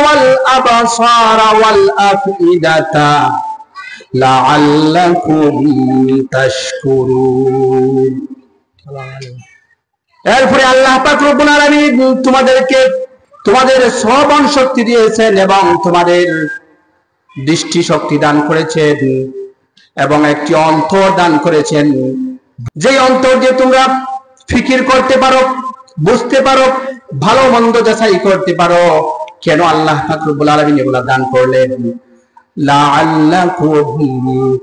ওয়াল আবসারা ওয়াল আফইদাতা লাআল্লাকুম তাশকুরুন। এরপরে আল্লাহ পাক রব্বুল আলামিন তোমাদেরকে তোমাদের শ্রবণ শক্তি দিয়েছেন এবং তোমাদের দৃষ্টি শক্তি দান করেছেন এবং একটি অন্তর দান করেছেন, যে অন্তর দিয়ে তোমরা ফিকির করতে পারো, বুঝতে পারো, ভালো মন্দ যাচাই করতে পারো। কেন আল্লাহ পাক রব্বুল আলামিন এগুলা দান করলেন? লাআল্লাকুম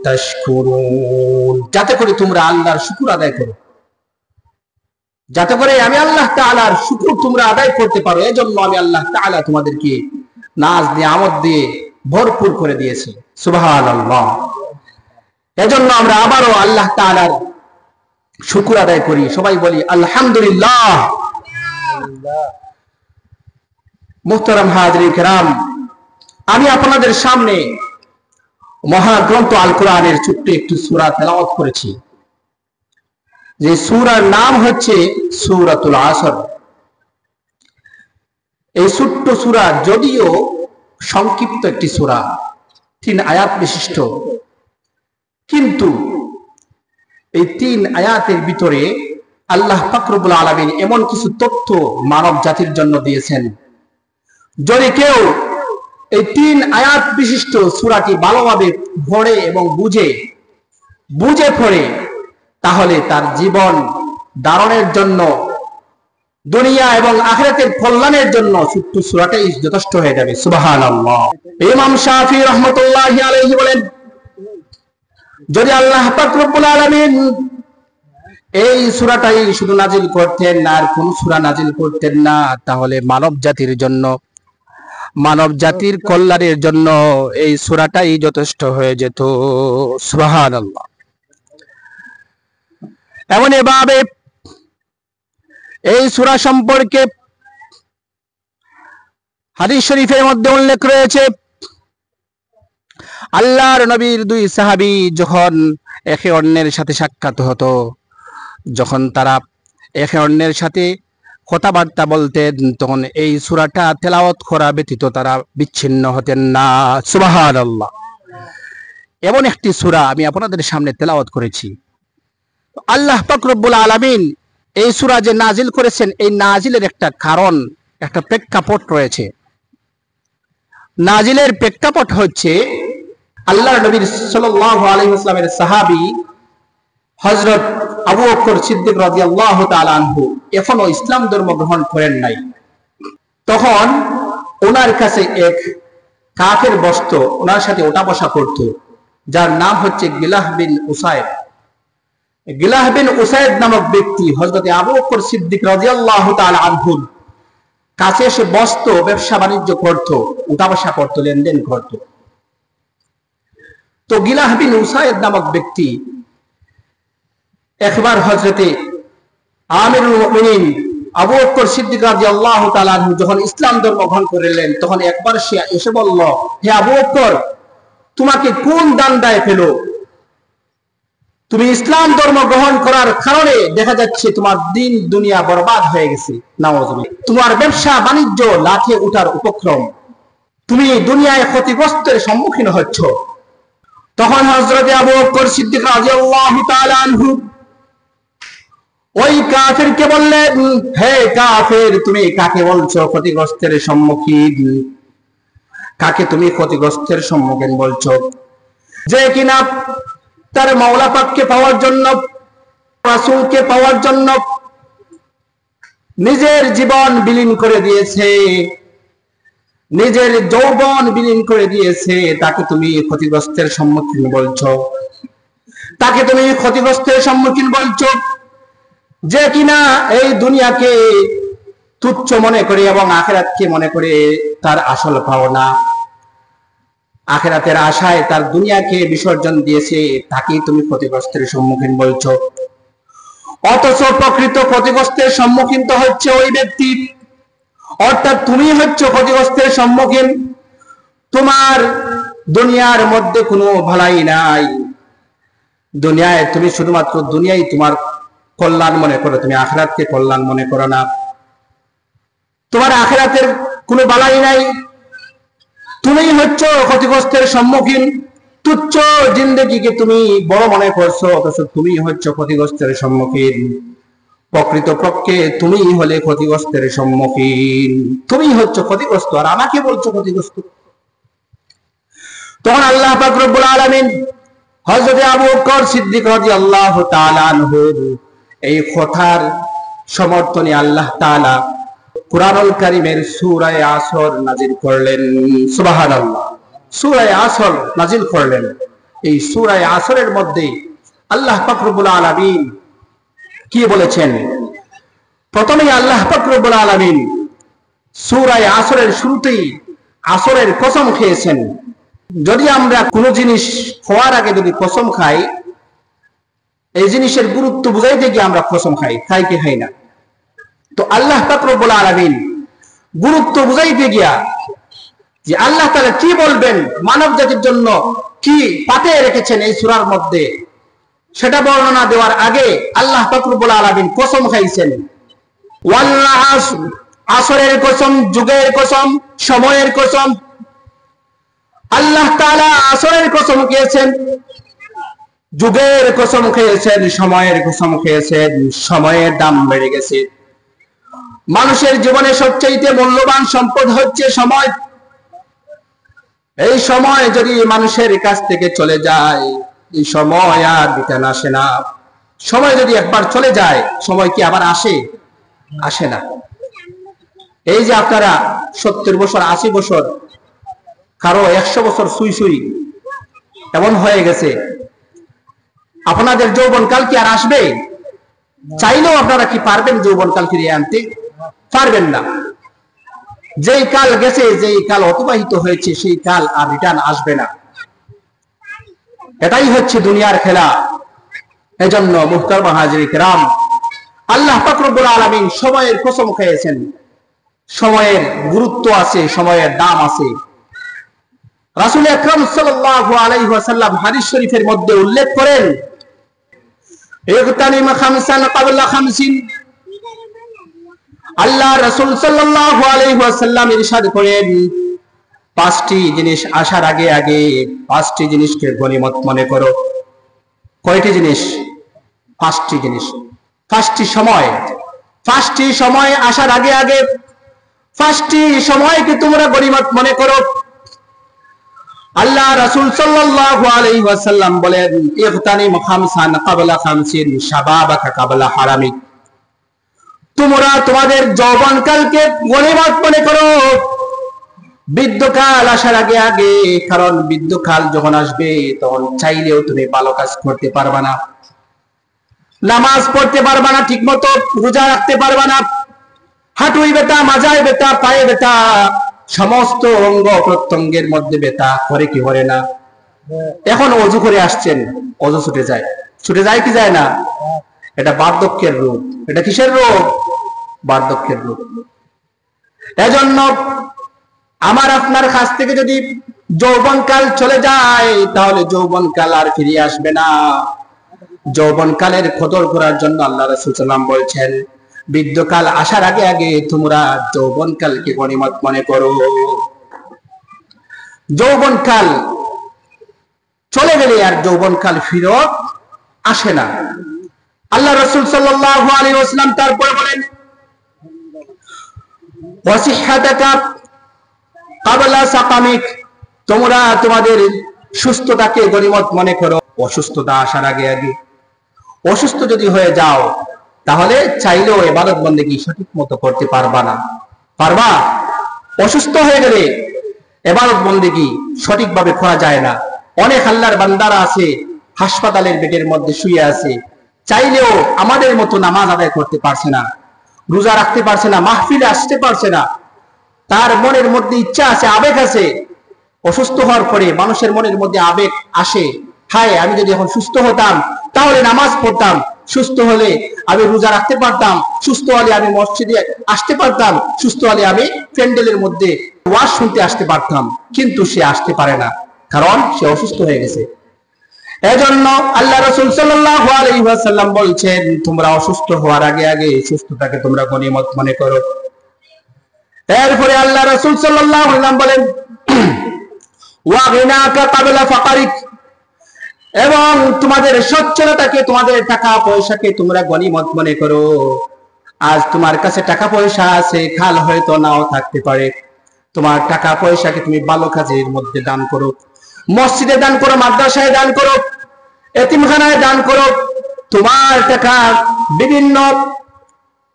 তাশকুরুন, যাতে করে তোমরা আল্লাহর শুকর আদায় করো, যাতে করে আমি আল্লাহ তাআলার শুকর তোমরা আদায় করতে পারো। এজন্য আমি আল্লাহ তাআলা তোমাদেরকে নাজ দিয়ে আমোদ দিয়ে ভরপুর করে দিয়েছি। সুবহানাল্লাহ। এজন্য আমরা আবারও আল্লাহ তাআলার শুকর আদায় করি। সবাই বলি আলহামদুলিল্লাহ। মুহতারাম হাজরিন কিরাম, আমি আপনাদের সামনে মহাগ্রন্থ আল কোরআনের ছোট্ট একটি সূরা তেলাওয়াত করেছি, যে সূরার নাম হচ্ছে সূরাতুল আসর। এই ছোট্ট সূরা যদিও সংক্ষিপ্ত একটি সূরা, 3 আয়াত বিশিষ্ট, কিন্তু এই 3 আয়াতের ভিতরে আল্লাহ পাক রব্বুল আলামিন এমন কিছু তথ্য মানব জাতির জন্য দিয়েছেন। যদি কেউ এই 3 আয়াত বিশিষ্ট সূরাটি ভালোভাবে পড়ে এবং বুঝে পড়ে, তাহলে তার জীবন ধারণের জন্য, দুনিয়া এবং আখিরাতের কল্যাণের জন্য ছোট্ট সূরাটাই যথেষ্ট হয়ে যাবে। সুবহানাল্লাহ। ইমাম শাফিঈ রাহমাতুল্লাহি আলাইহি বলেন, যদি আল্লাহ পাক রব্বুল আলামিন এই সূরাটাই শুধু নাজিল করতেন, আর কোন সূরা নাজিল করতেন না, তাহলে মানব জাতির জন্য, মানব জাতির কল্যাণের জন্য এই সূরাটাই যথেষ্ট হয়ে যেত। সুবহানাল্লাহ। এমন এভাবে এই সূরা সম্পর্কে হাদিস শরীফের মধ্যে উল্লেখ রয়েছে, আল্লাহর নবীর 2 সাহাবী যখন একে অন্যের সাথে সাক্ষাৎ হতো, যখন তারা একে অন্যের সাথে কথাবার্তা বলতেন, তখন এই সূরাটা তেলাওয়াত করা ব্যতীত তারা বিচ্ছিন্ন হতেন না। সুবহানাল্লাহ। এমন একটি সূরা আমি আপনাদের সামনে তেলাওয়াত করেছি। আল্লাহ পাক রব্বুল আলামিন এই সূরা যে নাজিল করেছেন, এই নাজিলের একটা কারণ, একটা প্রেক্ষাপট রয়েছে। নাজিলের প্রেক্ষাপট হচ্ছে আল্লাহর নবী সাল্লাল্লাহু আলাইহি ওয়াসাল্লামের সাহাবী হযরত আবু বকর সিদ্দিক রাদিয়াল্লাহু তাআলা আনহু এখনো ইসলাম ধর্ম গ্রহণ করেন নাই। তখন ওনার কাছে এক কাফের বসত, ওনার সাথে ওঠা বসা করত, যার নাম হচ্ছে গিলাহ বিন উসাইদ। গিলাহ বিন উসাইদ নামক ব্যক্তি হযরত আবু বকর সিদ্দিক রাদিয়াল্লাহু তাআলা আনহুর কাছে এসে বসত, ব্যবসা বাণিজ্য করত, উঠা বসা করত, লেনদেন করত। তো গিলাহ বিন উসাইদ নামক ব্যক্তি একবার হযরতে আমিরুল মুমিনিন আবু বকর সিদ্দিক রাদিয়াল্লাহু তাআলা আনহু যখন ইসলাম ধর্ম গ্রহণ করলেন, তখন একবার সে এসে বলল, হে আবু বকর, তোমাকে কোন দান্দায় পেলো? তুমি ইসলাম ধর্ম গ্রহণ করার কারণে দেখা যাচ্ছে তোমার দিন দুনিয়া বরবাদ হয়ে গেছে। নাউযুবিল্লাহ। তোমার ব্যবসা বাণিজ্য লাঠে উঠার উপক্রম, তুমি দুনিয়ায় ক্ষতিগ্রস্তের সম্মুখীন হচ্ছ। তখন হযরত আবু বকর সিদ্দিক রাদিয়াল্লাহু তাআলা আনহু ওই কাফেরকে বললেন, হে কাফের, তুমি কাকে বলছো ক্ষতিগ্রস্তের সম্মুখীন? কাকে তুমি ক্ষতিগ্রস্তের সম্মুখীন বলছো? যে কিনা তার মাওলা পাককে পাওয়ার জন্য, রাসূলকে পাওয়ার জন্য নিজের জীবন বিলীন করে দিয়েছে, নিজের যৌবন বিলীন করে দিয়েছে, তাকে তুমি ক্ষতিগ্রস্তের সম্মুখীন বলছো? তাকে তুমি ক্ষতিগ্রস্তের সম্মুখীন বলছো, যে কিনা এই দুনিয়াকে তুচ্ছ মনে করে এবং আখিরাতকে মনে করে তার আসল পাওনা, আখিরাতের আশায় তার দুনিয়াকে বিসর্জন দিয়েছে, তাকে তুমি ক্ষতিগ্রস্তের সম্মুখীন বলছো? অথচ প্রকৃত ক্ষতিগ্রস্তের সম্মুখীন তো হচ্ছে ওই ব্যক্তি, অর্থাৎ তুমি হচ্ছ ক্ষতিগ্রস্তের সম্মুখীন। তোমার দুনিয়ার মধ্যে কোনো ভালাই নাই, দুনিয়ায় তুমি শুধুমাত্র দুনিয়ায় তোমার কল্যাণ মনে করো, তুমি আখিরাতকে কল্যাণ মনে করো না। তোমার আখিরাতের কোনো ভালাই নাই, তুমি হচ্ছ ক্ষতিগ্রস্তের সম্মুখীন। তুচ্ছ জিন্দেগিকে তুমি বড় মনে করছো, অথচ তুমি হচ্ছ ক্ষতিগ্রস্তের সম্মুখীন। প্রকৃতপক্ষে তুমি হলে ক্ষতিগ্রস্তের সম্মুখীন, তুমি হচ্ছ ক্ষতিগ্রস্ত আর আমাকে বলছো ক্ষতিগ্রস্ত। তখন আল্লাহ পাক রব্বুল আলামিন হযরত আবু বকর সিদ্দিক রাদিয়াল্লাহু তাআলা আনহু এই কথার সমর্থনে আল্লাহ তাআলা কুরআনুল কারীমের সূরা আসর নাযিল করলেন। সুবহানাল্লাহ, সূরা আসর নাযিল করলেন। এই সূরা আসরের মধ্যে আল্লাহ পাক রব্বুল আলামিন কি বলেছেন? প্রথমেই আল্লাহ পাক রব্বুল আলামিন সূরা আসরের শুরুতেই আসরের কসম খেয়েছেন। যদি আমরা কোনো জিনিস হওয়ার আগে যদি কসম খাই, এই জিনিসের গুরুত্ব বুঝাইতে গিয়ে আমরা কসম খাই, খাই কি খাই না? তো আল্লাহ পাক রব্বুল আলামিন গুরুত্ব বুঝাইতে গিয়া যে আল্লাহ তাআলা কি বলবেন, মানব জাতির জন্য কি পাঠিয়ে রেখেছেন এই সূরার মধ্যে, সেটা বর্ণনা দেওয়ার আগে আল্লাহ পাক রব্বুল আলামিন কসম খাইছেন। ওয়াল আসর, আসরের কসম, যুগের কসম, সময়ের কসম। আল্লাহ তাআলা আসরের কসম খেয়েছেন, যুগের কসম খেয়েছেন, সময়ের কসম খেয়েছেন। সময়ের দাম বেড়ে গেছে। মানুষের জীবনে সবচেয়ে মূল্যবান সম্পদ হচ্ছে সময়। এই সময় যদি মানুষের কাছ থেকে চলে যায়, এই সময় আর রিটার্ন আসে না। সময় যদি একবার চলে যায়, সময় কি আবার আসে? আসে না। এই যে আপনারা 70 বছর, 80 বছর, কারো 100 বছর সুই সুই এমন হয়ে গেছে, আপনাদের যৌবনকাল কি আর আসবে? চাইলেও আপনারা কি পারবেন যৌবনকাল ফিরিয়ে আনতে? পারবেন না। যেই কাল গেছে, যেই কাল অতিবাহিত হয়েছে, সেই কাল আর রিটার্ন আসবে না। এটাই হচ্ছে দুনিয়ার খেলা। এজন্য মুহতারাম হাজিরিন কিরাম, আল্লাহ পাক রব্বুল আলামিন সময়ের কসম খেয়েছেন। সময়ের গুরুত্ব আছে, সময়ের দাম আছে। রাসূল আকরাম সাল্লাল্লাহু আলাইহি ওয়াসাল্লাম হাদিস শরীফের মধ্যে উল্লেখ করেন, ইগতানিম খামসান ক্বাবলা খামসিন। আল্লাহ রাসূল সাল্লাল্লাহু আলাইহি ওয়াসাল্লাম ইরশাদ করেন, 5টি জিনিস আসার আগে আগে 5টি জিনিসকে গনিমত মনে করো। কয়টি জিনিস? 5টি জিনিস। 5টি সময়, 5টি সময় আসার আগে আগে 5টি সময়কে তোমরা গনিমত মনে করো। আল্লাহ রাসূল সাল্লাল্লাহু আলাইহি ওয়াসাল্লাম বলেন, ইগতানিম খামসান ক্বাবলা খামসিন শাবাবাকা ক্বাবলা হারামিক। তোমরা তোমাদের যৌবনকালকে গনিমত মনে করো বৃদ্ধকাল আসার আগে আগে। কারণ বৃদ্ধকাল যখন আসবে, তখন চাইলেও তুমি ভালো কাজ করতে পারবা না, নামাজ পড়তে পারবা না, ঠিক মতো রোজা রাখতে পারবা না। হাঁটুই ব্যথা, মাজায় ব্যথা, পায়ে ব্যথা, সমস্ত অঙ্গ প্রত্যঙ্গের মধ্যে ব্যথা করে কি করে না? এখন অজু করে আসছেন, অজু ছুটে যায়, ছুটে যায় কি যায় না? এটা বার্ধক্যের রোগ। এটা কিসের রোগ? বার্ধক্যের রোগ। এজন্য আমার আপনার কাছ থেকে যদি যৌবনকাল চলে যায়, তাহলে যৌবনকাল আর ফিরে আসবে না। যৌবনকালের কদর করার জন্য আল্লাহ রাসূল সাল্লাল্লাহু আলাইহি ওয়াসাল্লাম বলছেন, বৃদ্ধকাল আসার আগে আগে তোমরা যৌবনকালকে গনিমত মনে করো। যৌবনকাল চলে গেলে আর যৌবনকাল ফিরত আসে না। আল্লাহ রাসূল সাল্লাল্লাহু আলাইহি ওয়াসাল্লাম তারপর বলেন, ওয়াসিহাতাকা ক্বাবলা সাকামিক। তোমরা তোমাদের সুস্থতাকে গনিমত মনে করো অসুস্থতা আসার আগে আগে। অসুস্থ যদি হয়ে যাও, তাহলে চাইলেও ইবাদত বন্দেগী সঠিক মতো করতে পারবা না। পারবা? অসুস্থ হয়ে গেলে ইবাদত বন্দেগী সঠিকভাবে করা যায় না। অনেক আল্লাহর বান্দারা আছে হাসপাতালের বেডের মধ্যে শুয়ে আছে, চাইলেও আমাদের মতো নামাজ আদায় করতে পারছে না, রোজা রাখতে পারছে না, মাহফিলে আসতে পারছে না। তার মনের মধ্যে ইচ্ছা আছে, আবেগ আছে। অসুস্থ হওয়ার পরে মানুষের মনের মধ্যে আবেগ আসে, হায় আমি যদি এখন সুস্থ হতাম তাহলে নামাজ পড়তাম, সুস্থ হলে আমি রোজা রাখতে পারতাম, সুস্থ হলে আমি মসজিদে আসতে পারতাম, সুস্থ হলে আমি প্যান্ডেলের মধ্যে ওয়াজ শুনতে আসতে পারতাম। কিন্তু সে আসতে পারে না, কারণ সে অসুস্থ হয়ে গেছে। এজন্য আল্লাহ রাসূল সাল্লাল্লাহু আলাইহি ওয়াসাল্লাম বলছেন, তোমরা অসুস্থ হওয়ার আগে আগে সুস্থতাকে তোমরা গনিমত মনে করো। এরপরে আল্লাহ রাসূল সাল্লাল্লাহু আলাইহি ওয়াসাল্লাম বলেন ওয়া গিনাকা ক্বাবলা ফাকারিক, এবং তোমাদের সচ্ছলতাকে, তোমাদের টাকা পয়সাকে তোমরা গনিমত মনে করো। আজ তোমার কাছে টাকা পয়সা আছে, কাল হয়তো নাও থাকতে পারে। তোমার টাকা পয়সাকে তুমি ভালো কাজের মধ্যে দান করো, মসজিদে দান করো, মাদ্রাসায় দান করো, এতিমখানায় দান করো। তোমার টাকা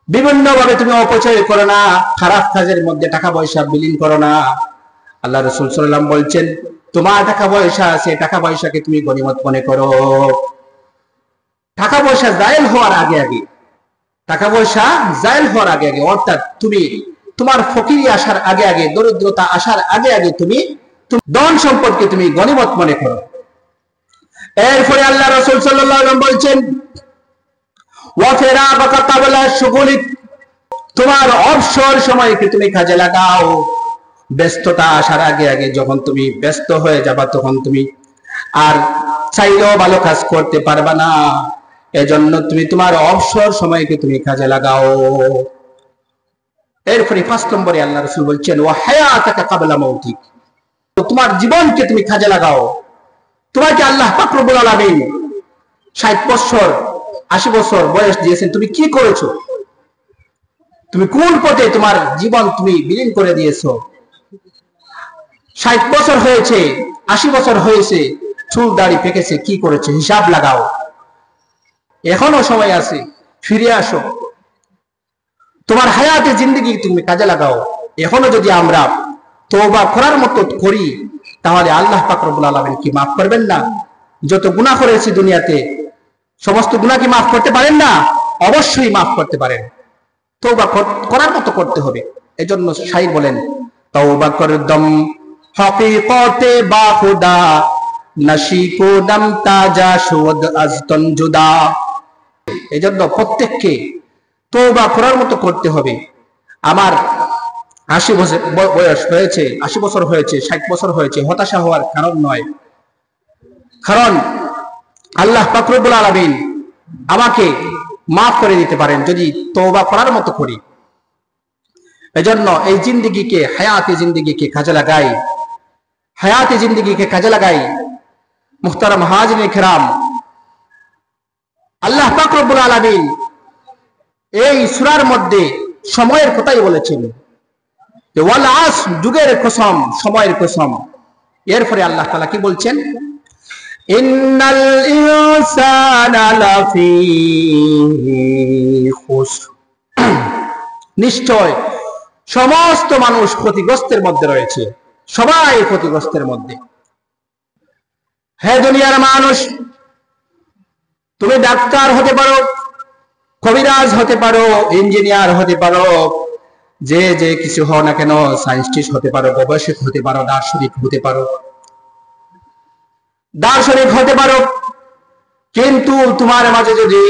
বিভিন্ন ভাবে তুমি অপচয় করো না, খারাপ কাজের মধ্যে টাকা পয়সা বিলীন করো না। আল্লাহ রাসূল সাল্লাল্লাহু আলাইহি ওয়াসাল্লাম বলছেন তোমার টাকা পয়সা আছে, টাকা পয়সাকে তুমি গনিমত মনে করো। টাকা পয়সা জায়েল হওয়ার আগে আগে, টাকা পয়সা জায়েল হওয়ার আগে আগে, অর্থাৎ তুমি তোমার ফকিরি আসার আগে আগে, দরিদ্রতা আসার আগে আগে তুমি ধন সম্পদকে তুমি গনিমত মনে করো। এরপরে আল্লাহ রাসূল সাল্লাল্লাহু আলাইহি ওয়াসাল্লাম বলছেন ওয়া ফিরাবাকা ক্বাবলা শুগুলিক, তোমার অবসর সময়কে তুমি কাজে লাগাও। ব্যস্ততা আসার আগে আগে যখন তুমি ব্যস্ত হয়ে যাবা, তখন তুমি আর চাইলেও ভালো কাজ করতে পারবা না। এজন্য তুমি তোমার অবসর সময়কে তুমি কাজে লাগাও। এরপরে 5 নম্বরে আল্লাহ রাসূল বলছেন ওয়া হায়াতাকা ক্বাবলা মাউতিক, তোমার জীবনকে তুমি কাজে লাগাও। তোমাকে আল্লাহ পাক রব্বুল আলামিন 60 বছর 80 বছর বয়স দিয়েছেন, তুমি কি করেছো? তুমি কোন পথে তোমার জীবন তুমি বিলীন করে দিয়েছো? 60 বছর হয়েছে, 80 বছর হয়েছে, চুল দাড়ি পেকেছে, কি করেছো হিসাব লাগাও। এখনো সময় আছে, ফিরে আসো, তোমার হায়াতে জিন্দেগি তুমি কাজে লাগাও। এখনো যদি আমরা তওবা করার মতো করি, তাহলে আল্লাহ পাক রব্বুল আলামিন কি মাফ করবেন না? যত গুনাহ করেছি দুনিয়াতে, সমস্ত গুনাহ কি মাফ করতে পারেন না? অবশ্যই মাফ করতে পারেন। তওবা করার মতো করতে হবে। এজন্য শাইর বলেন তওবা করদম হকীকতে বা খুদা, নশিকো দম তাজা শুদ আজতন জুদা। এজন্য প্রত্যেককে তওবা করার মতো করতে হবে। আমার 80 বছর বয়স হয়েছে, 80 বছর হয়েছে, 60 বছর হয়েছে, হতাশা হওয়ার কারণ নয়। কারণ আল্লাহ পাক রব্বুল আলামিন আমাকে মাফ করে দিতে পারেন যদি তওবা করার মতো করি। এজন্য এই জিন্দেগিকে, হায়াতে জিন্দেগিকে কাজে লাগাই, হায়াতে জিন্দেগিকে কাজে লাগাই। মুহতারাম হাজিরিন কিরাম, আল্লাহ পাক রব্বুল আলামিন এই সূরার মধ্যে সময়ের কথাই বলেছেন যে ওয়াল আসর, যুগের কসম, সময়ের কসম। এরপরে আল্লাহ তাআলা কি বলছেন? ইন্নাল ইনসানা লাফি খুসর, নিশ্চয় সমস্ত মানুষ ক্ষতিগ্রস্তের মধ্যে রয়েছে, সবাই ক্ষতিগ্রস্তের মধ্যে। হে দুনিয়ার মানুষ, তুমি ডাক্তার হতে পারো, কবিরাজ হতে পারো, ইঞ্জিনিয়ার হতে পারো, যে যে কিছু হও না কেন, সায়েন্টিস্ট হতে পারো, গবেষক হতে পারো, দার্শনিক হতে পারো, কিন্তু তোমার মাঝে যদি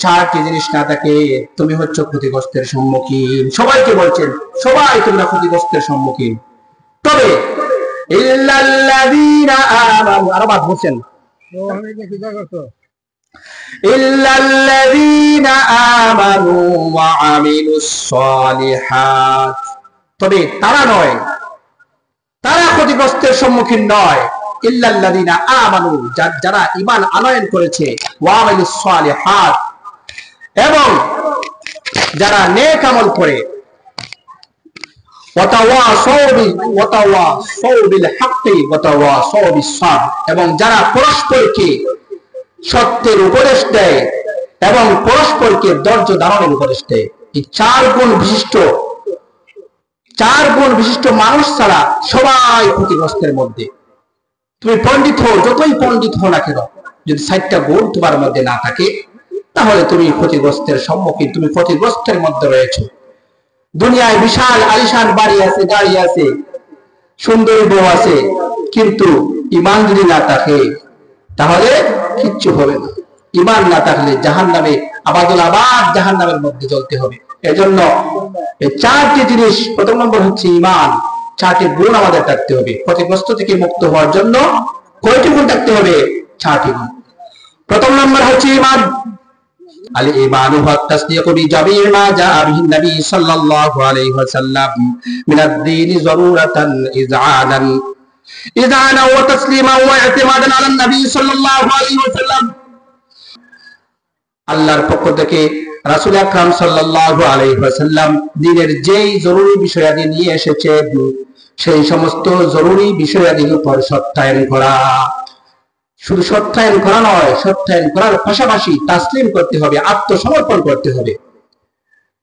4টি জিনিস না থাকে, তুমি হচ্ছে ক্ষতিগ্রস্তের সম্মুখীন। সবাইকে বলছেন, সবাই তোমরা ক্ষতিগ্রস্তের সম্মুখীন। তবে ইল্লাল্লাযীনা আমানু, আরো বাদ বলছেন ইল্লাল্লাযীনা আমানু ওয়া আমিলুস সালিহাত, তবে তারা নয়, তারা ক্ষতিগ্রস্তের সম্মুখীন নয়। ইল্লাল্লাযীনা আমানু, যারা ঈমান আনয়ন করেছে, ওয়া আমিলুস সালিহাত, এবং যারা নেক আমল করে, ওয়াতাওয়াসাউ বিল হাক্কি ওয়াতাওয়াসাউ বিস সাবর, এবং যারা পরস্পরকে সত্যের উপদেশ দেয় এবং পরস্পরকে ধৈর্য ধারণের উপদেশ দেয়। এই 4 গুণ বিশিষ্ট মানুষ ছাড়া সবাই ক্ষতিগ্রস্তের মধ্যে। তুমি পণ্ডিত হও, যতই পণ্ডিত হও না কেন, যদি 4টা গুণ তোমার মধ্যে না থাকে, তাহলে তুমি ক্ষতিগ্রস্তের সম্মুখীন, তুমি ক্ষতিগ্রস্তের মধ্যে রয়েছে। দুনিয়ায় বিশাল আলিশান বাড়ি আছে, গাড়ি আছে, সুন্দরী বউ আছে, কিন্তু ঈমান যদি না থাকে তাহলে কিচ্ছু হবে না। ঈমান না থাকলে জাহান্নামে আবাদুল আবাদ জাহান্নামের মধ্যে জ্বলতে হবে। এজন্য এই 4টি জিনিস, প্রথম নম্বর হচ্ছে ঈমান, 4টি গুণ আমাদের থাকতে হবে। ক্ষতিগ্রস্ত থেকে মুক্ত হওয়ার জন্য কয়টি গুণ থাকতে হবে? 4টি গুণ। প্রথম নম্বর হচ্ছে ঈমান। আল ঈমানু ওয়া তাসদীকু বিজামিই মা জাআ বিহি নবী সাল্লাল্লাহু আলাইহি ওয়াসাল্লাম মিনাদ দীন যারুরাতান ইযআনান ওয়া তাসলিমান ওয়া ইতিমাদান আলা নবী সাল্লাল্লাহু আলাইহি ওয়াসাল্লাম। আল্লাহর পক্ষ থেকে রাসূল আকরাম সাল্লাল্লাহু আলাইহি ওয়াসাল্লাম দ্বীনের যেই জরুরি বিষয়াদি নিয়ে এসেছেন সেই সমস্ত জরুরি বিষয়াদির উপর সত্যায়ন করা, শুধু সত্যায়ন করা নয়, সত্যায়ন করার পাশাপাশি তাসলিম করতে হবে, আত্মসমর্পণ করতে হবে।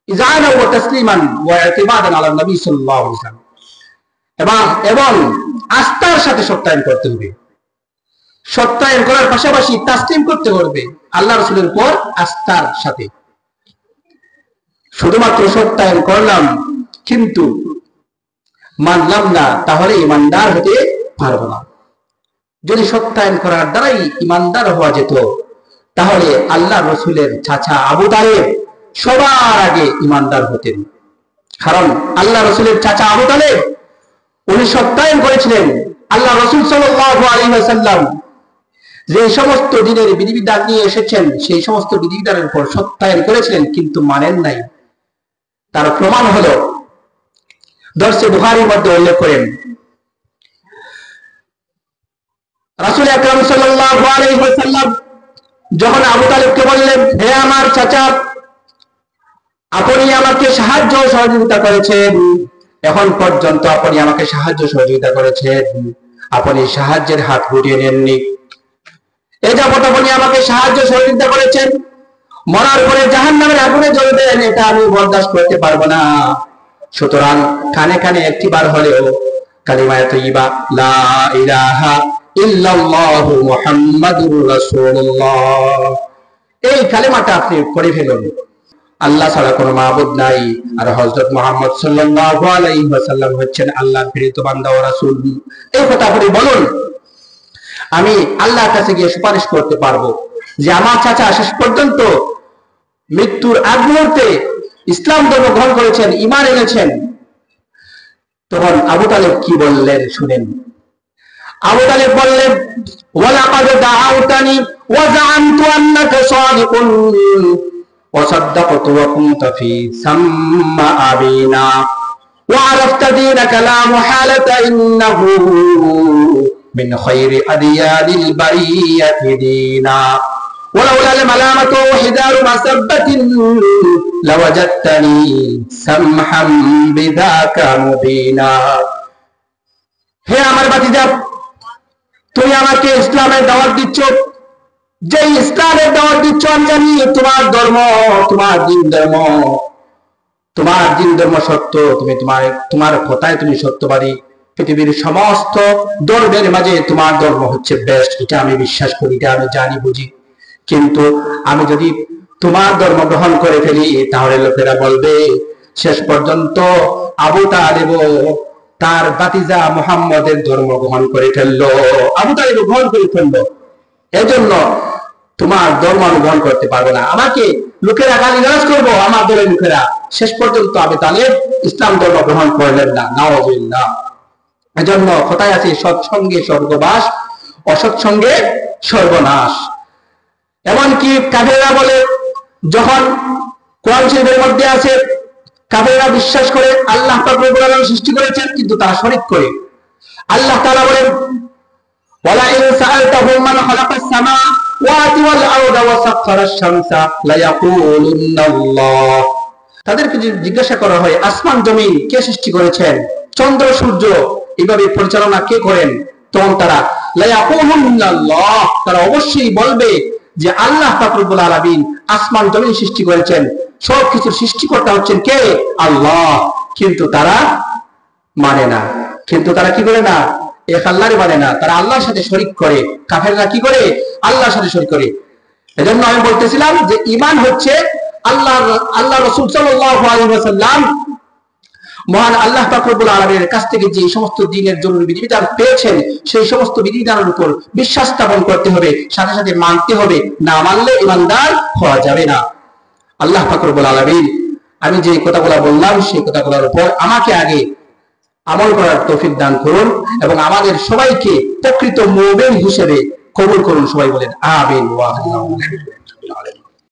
ইজানা ওয়া তাসলিমান ওয়া ইতিমাদান আলা নবী সাল্লাল্লাহু আলাইহি ওয়াসাল্লাম, এবং আস্থার সাথে সত্যায়ন করতে হবে। সত্যায়ন করার পাশাপাশি তাসলিম করতে হবে আল্লাহ রাসূলের উপর আস্থার সাথে। শুধুমাত্র সত্যায়ন করলাম কিন্তু মানলাম না, তাহলে ইমানদার হতে পারবো না। যদি সত্যায়ন করার দ্বারাই ইমানদার হওয়া যেত, তাহলে আল্লাহ রসুলের চাচা আবু তালেব সবার আগে ইমানদার হতেন। কারণ আল্লাহ রসুলের চাচা আবু তালেব উনি সত্যায়ন করেছিলেন আল্লাহ রসুল সাল্লাল্লাহু আলাইহি ওয়াসাল্লাম যে সমস্ত দিনের বিধিবিধান নিয়ে এসেছেন সেই সমস্ত বিধিবিধানের উপর সত্যায়ন করেছিলেন, কিন্তু মানেন নাই। তার প্রমাণ হলো দরসে বুখারীর মধ্যে উল্লেখ করেন রাসূল আকরাম সাল্লাল্লাহু আলাইহি ওয়াসাল্লাম যখন আবু তালেবকে বললেন, হে আমার চাচা, আপনি আমাকে সাহায্য সহযোগিতা করেছেন, এখন পর্যন্ত আপনি আমাকে সাহায্য সহযোগিতা করেছেন, আপনি সাহায্যের হাত গুটিয়ে নেননি। এই যাবত আপনি আমাকে সাহায্য সহযোগিতা করেছেন, মরার পরে জাহান্নামের আগুনে জ্বলবেন, এটা আমি বরদাস্ত করতে পারবো না। সুতরাং কানে কানে একটিবার হলেও কালিমায়ে তাইয়্যিবা লা ইলাহা ইল্লাল্লাহু মুহাম্মাদুর রাসূলুল্লাহ, এই কালেমাটা আপনি পড়ে ফেলুন। আল্লাহ ছাড়া কোনো মাবুদ নাই, আর হযরত মুহাম্মদ সাল্লাল্লাহু আলাইহি ওয়াসাল্লাম হচ্ছেন আল্লাহর প্রেরিত বান্দা ও রাসূল। এই কথা আপনি বলুন, আমি আল্লাহর কাছে গিয়ে সুপারিশ করতে পারবো যে আমার চাচা শেষ পর্যন্ত মৃত্যুর আগ মুহূর্তে ইসলাম ধর্ম গ্রহণ করেছেন, ঈমান এনেছেন। তখন আবু তালেব কি বললেন শুনেন। আবু তালেব বললেন, ওয়ালাকাদ দাআউতানি ওয়া যাআমতু আন্নাকা সাদিকুন ওয়া সাদ্দাকতু ওয়া কুনতা ফি সাম্মা আবিনা ওয়া আরাফতা দীনাকা লা মুহালাতা ইন্নাহু মিন খায়রি আদিয়ানিল বারিয়াতি দীনা ওয়ালাউলা আল মালামাতু ওয়া হিদারু মাসাব্বাতিন লাওয়াজাদতানি সামহাম বিযাকা মুবিনা। হে আমার ভাতিজা, তুমি আমাকে ইসলামের দাওয়াত দিচ্ছ, যে ইসলামের দাওয়াত দিচ্ছ আমি জানি তোমার ধর্ম, তোমার দিন ধর্ম সত্য, তুমি তোমার কথায় তুমি সত্যবাদী, পৃথিবীর সমস্ত ধর্মের মাঝে তোমার ধর্ম হচ্ছে বেস্ট, এটা আমি বিশ্বাস করি, এটা আমি জানি বুঝি। কিন্তু আমি যদি তোমার ধর্ম গ্রহণ করে ফেলি তাহলে লোকেরা বলবে শেষ পর্যন্ত আবু তালেব তার ভাতিজা মুহাম্মদের ধর্ম গ্রহণ করে ফেললো, আবু তালেব গ্রহণ করে ফেললো, এজন্য তোমার ধর্ম আমি গ্রহণ করতে পারবো না। আমাকে লোকেরা গালিগালাজ করবো, আমার দলের লোকেরা। শেষ পর্যন্ত আবু তালেব ইসলাম ধর্ম গ্রহণ করলেন না, নাউযুবিল্লাহ। এজন্য কথায় আছে, সৎসঙ্গে স্বর্গবাস, অসৎসঙ্গে সর্বনাশ। এমনকি কাফেররা বলে, যখন কোরআন শরীফের মধ্যে আছে কাফেররা বিশ্বাস করে আল্লাহ পাক রব্বুল আলামিন সৃষ্টি করেছেন, কিন্তু তারা শরীক করে। আল্লাহ তাআলা বলেন, ওয়ালা ইন সাআলতাহুম মান খালাকাস সামাওয়াতি ওয়াল আরদা ওয়া সাখখারাশ শামসা লা ইয়াকুলুন্নাল্লাহ। তাদেরকে যদি জিজ্ঞাসা করা হয় আসমান জমিন কে সৃষ্টি করেছেন, চন্দ্র সূর্য এইভাবে পরিচালনা কে করেন, তখন তারা লা ইয়াকুলুন্নাল্লাহ, তারা অবশ্যই বলবে যে আল্লাহ পাক রব্বুল আলামিন আসমান জমিন সৃষ্টি করেছেন, সবকিছু সৃষ্টিকর্তা হচ্ছেন কে? আল্লাহ। কিন্তু তারা মানে না, কিন্তু তারা কি করে না, এক আল্লাহরে মানে না, তারা আল্লাহর সাথে শরীক করে। কাফেররা কি করে? আল্লাহর সাথে শরীক করে। এজন্য আমি বলতেছিলাম যে ঈমান হচ্ছে আল্লাহ রাসূল সাল্লাল্লাহু আলাইহি ওয়াসাল্লাম মহান আল্লাহ পাক রব্বুল আলামিনের কাছ থেকে যে সমস্ত দ্বীনের জরুরি বিধিবিধান পেয়েছেন সেই সমস্ত বিধিবিধানের উপর বিশ্বাস স্থাপন করতে হবে, সাথে সাথে মানতে হবে, না মানলে ঈমানদার হওয়া যাবে না। আল্লাহ পাক রব্বুল আলামিন আমি যে কথাগুলো বললাম সেই কথাগুলোর উপর আমাকে আগে আমল করার তৌফিক দান করুন এবং আমাদের সবাইকে প্রকৃত মুমিন হিসেবে কবুল করুন। সবাই বলেন আমিন। ওয়া আল্লাহু